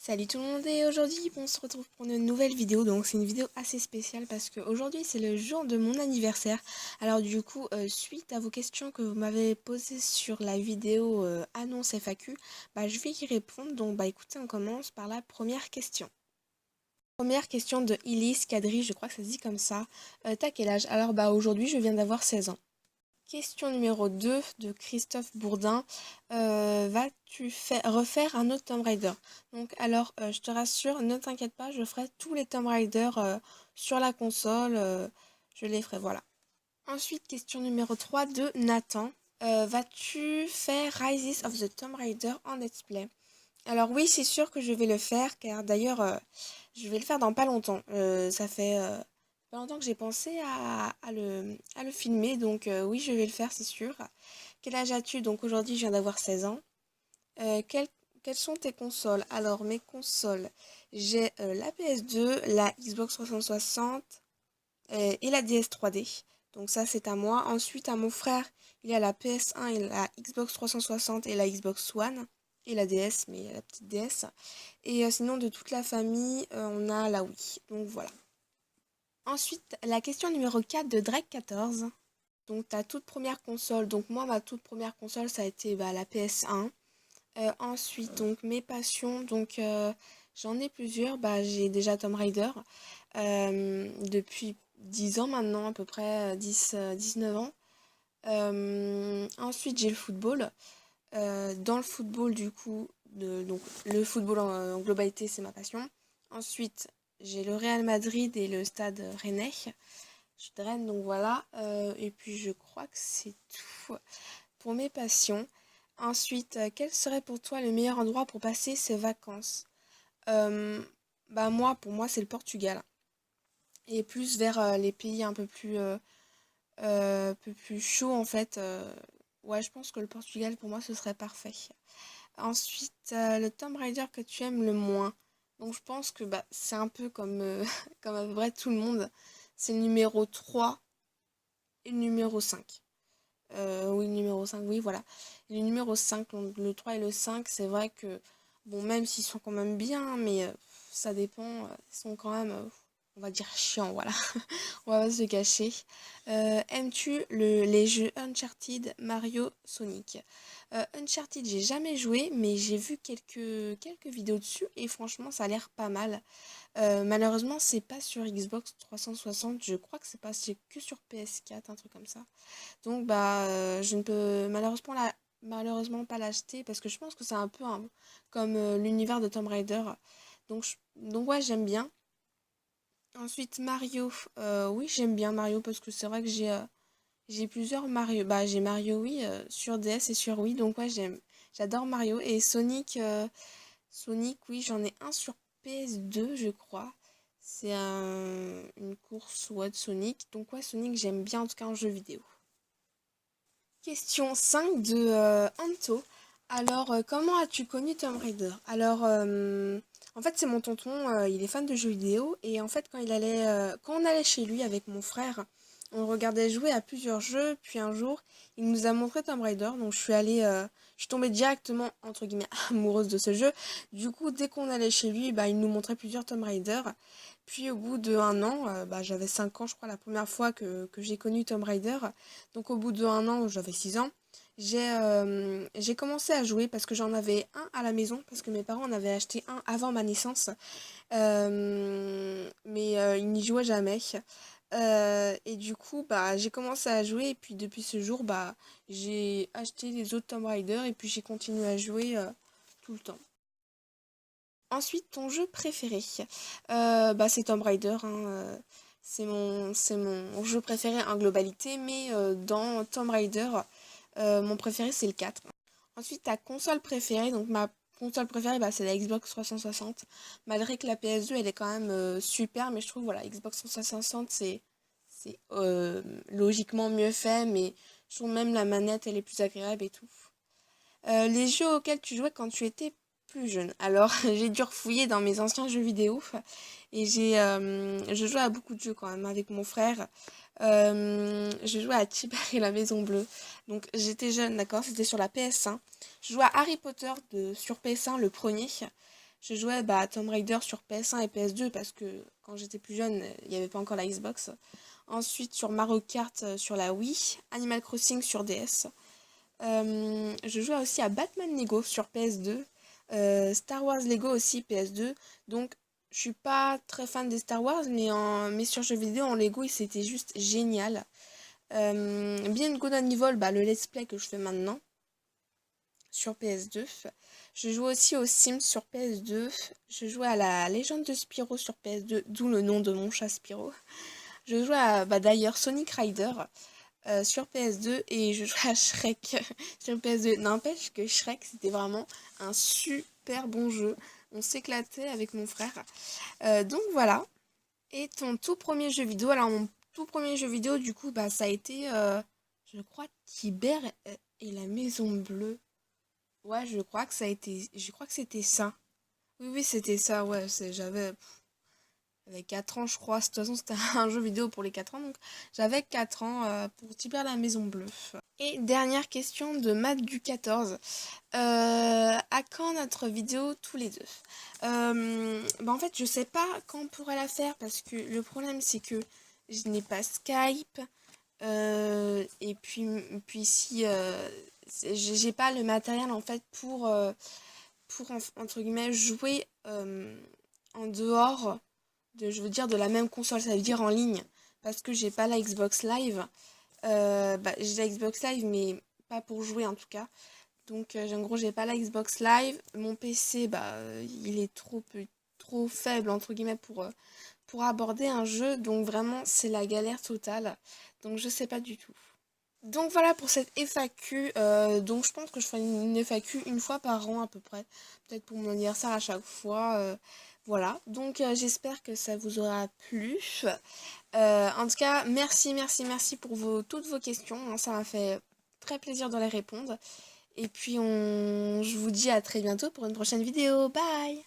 Salut tout le monde et aujourd'hui on se retrouve pour une nouvelle vidéo. Donc c'est une vidéo assez spéciale parce qu'aujourd'hui c'est le jour de mon anniversaire. Alors du coup suite à vos questions que vous m'avez posées sur la vidéo annonce FAQ, je vais y répondre. Donc écoutez, on commence par la première question. Première question de Elise Kadri, je crois que ça se dit comme ça. T'as quel âge? Alors aujourd'hui je viens d'avoir 16 ans. Question numéro 2 de Christophe Bourdin. Vas-tu refaire un autre Tomb Raider? Donc alors, je te rassure, ne t'inquiète pas, je ferai tous les Tomb Raider sur la console. Je les ferai, voilà. Ensuite, question numéro 3 de Nathan. Vas-tu faire Rises of the Tomb Raider en let's play? Alors oui, c'est sûr que je vais le faire, car d'ailleurs, je vais le faire dans pas longtemps. Ça fait pas longtemps que j'ai pensé à le filmer, donc oui, je vais le faire, c'est sûr. Quel âge as-tu? Donc aujourd'hui, je viens d'avoir 16 ans. Quelles sont tes consoles? Alors, mes consoles, j'ai la PS2, la Xbox 360 et la DS 3D. Donc ça, c'est à moi. Ensuite, à mon frère, il y a la PS1 et la Xbox 360 et la Xbox One. Et la DS, mais la petite DS. Et sinon, de toute la famille, on a la Wii. Donc voilà. Ensuite, la question numéro 4 de Drake14. Donc ta toute première console. Donc moi, ma toute première console, ça a été la PS1. Ensuite, donc mes passions. Donc j'en ai plusieurs. J'ai déjà Tomb Raider. Depuis 10 ans maintenant, à peu près 19 ans. Ensuite, j'ai le football. Dans le football, du coup, donc le football en globalité, c'est ma passion. Ensuite, j'ai le Real Madrid et le Stade Rennais. Je draine, donc voilà. Et puis, je crois que c'est tout pour mes passions. Ensuite, quel serait pour toi le meilleur endroit pour passer ses vacances? Euh, pour moi, c'est le Portugal. Et plus vers les pays un peu plus chauds, en fait. Ouais, je pense que le Portugal, pour moi, ce serait parfait. Ensuite, le Tomb Raider que tu aimes le moins. Donc je pense que c'est un peu comme, comme à peu près tout le monde. C'est le numéro 3 et le numéro 5. Oui, le numéro 5, oui, voilà. Et le numéro 5, donc le 3 et le 5, c'est vrai que, bon, même s'ils sont quand même bien, mais ça dépend, ils sont quand même, on va dire, chiants, voilà. On va pas se le cacher. Aimes-tu les jeux Uncharted, Mario, Sonic? Uncharted, j'ai jamais joué, mais j'ai vu quelques vidéos dessus et franchement, ça a l'air pas mal. Malheureusement, c'est pas sur Xbox 360, je crois que c'est que sur PS4, un truc comme ça. Donc, je ne peux malheureusement pas l'acheter parce que je pense que c'est un peu comme l'univers de Tomb Raider. Donc ouais, j'aime bien. Ensuite, Mario. Oui, j'aime bien Mario parce que c'est vrai que j'ai plusieurs Mario. J'ai Mario, oui, sur DS et sur Wii. Donc, ouais, j'adore Mario. Et Sonic, Sonic, oui, j'en ai un sur PS2, je crois. C'est une course de Sonic. Donc, ouais, Sonic, j'aime bien en tout cas en jeu vidéo. Question 5 de Anto. Alors, comment as-tu connu Tomb Raider? Alors, en fait, c'est mon tonton, il est fan de jeux vidéo. Et en fait, quand on allait chez lui avec mon frère, on regardait jouer à plusieurs jeux. Puis un jour, il nous a montré Tomb Raider. Donc, je suis tombée directement, entre guillemets, amoureuse de ce jeu. Du coup, dès qu'on allait chez lui, il nous montrait plusieurs Tomb Raider. Puis au bout d'un an, j'avais 5 ans, je crois, la première fois que j'ai connu Tomb Raider. Donc au bout d'un an, j'avais 6 ans, j'ai commencé à jouer parce que j'en avais un à la maison, parce que mes parents en avaient acheté un avant ma naissance. Mais ils n'y jouaient jamais. Et du coup, j'ai commencé à jouer et puis depuis ce jour, j'ai acheté les autres Tomb Raider et puis j'ai continué à jouer tout le temps. Ensuite, ton jeu préféré. C'est Tomb Raider, hein, c'est mon jeu préféré en globalité, mais dans Tomb Raider, mon préféré c'est le 4. Ensuite, ta console préférée. Donc ma console préférée, c'est la Xbox 360. Malgré que la PS2 elle est quand même super, mais je trouve voilà, Xbox 360 c'est logiquement mieux fait, mais je trouve même la manette elle est plus agréable et tout. Les jeux auxquels tu jouais quand tu étais plus jeune. Alors, j'ai dû refouiller dans mes anciens jeux vidéo et je jouais à beaucoup de jeux quand même avec mon frère. Je jouais à Tibère et la Maison Bleue. Donc, j'étais jeune, d'accord, c'était sur la PS1. Je jouais à Harry Potter sur PS1, le premier. Je jouais à Tomb Raider sur PS1 et PS2 parce que quand j'étais plus jeune, il n'y avait pas encore la Xbox. Ensuite sur Mario Kart sur la Wii, Animal Crossing sur DS. Je jouais aussi à Batman Lego sur PS2, Star Wars Lego aussi PS2. Donc je suis pas très fan des Star Wars, mais sur jeux vidéo en Lego c'était juste génial. Bien Good and Evil, le let's play que je fais maintenant sur PS2. Je joue aussi aux Sims sur PS2. Je jouais à la Légende de Spyro sur PS2, d'où le nom de mon chat Spyro. Je jouais à d'ailleurs Sonic Rider sur PS2 et je jouais à Shrek sur PS2. N'empêche que Shrek c'était vraiment un super bon jeu. On s'éclatait avec mon frère. Donc voilà. Et ton tout premier jeu vidéo, alors mon tout premier jeu vidéo du coup ça a été je crois Tibère et la Maison Bleue. Ouais, je crois que c'était ça. Oui, oui, c'était ça, ouais, j'avais 4 ans, je crois. De toute façon, c'était un jeu vidéo pour les 4 ans, donc j'avais 4 ans pour Tibère la Maison Bleue. Et dernière question de Matt du 14. À quand notre vidéo tous les deux? En fait, je sais pas quand on pourrait la faire parce que le problème, c'est que je n'ai pas Skype. Et puis si j'ai pas le matériel en fait pour entre guillemets jouer en dehors je veux dire de la même console, ça veut dire en ligne, parce que j'ai pas la Xbox Live. J'ai la Xbox Live mais pas pour jouer en tout cas. Donc en gros j'ai pas la Xbox Live, mon PC il est trop faible entre guillemets pour aborder un jeu, donc vraiment c'est la galère totale. Donc je sais pas du tout. Donc voilà pour cette FAQ. Donc je pense que je ferai une FAQ une fois par an à peu près. Peut-être pour mon anniversaire à chaque fois. Voilà. Donc j'espère que ça vous aura plu. En tout cas, merci pour toutes vos questions. Hein, ça m'a fait très plaisir de les répondre. Et puis je vous dis à très bientôt pour une prochaine vidéo. Bye!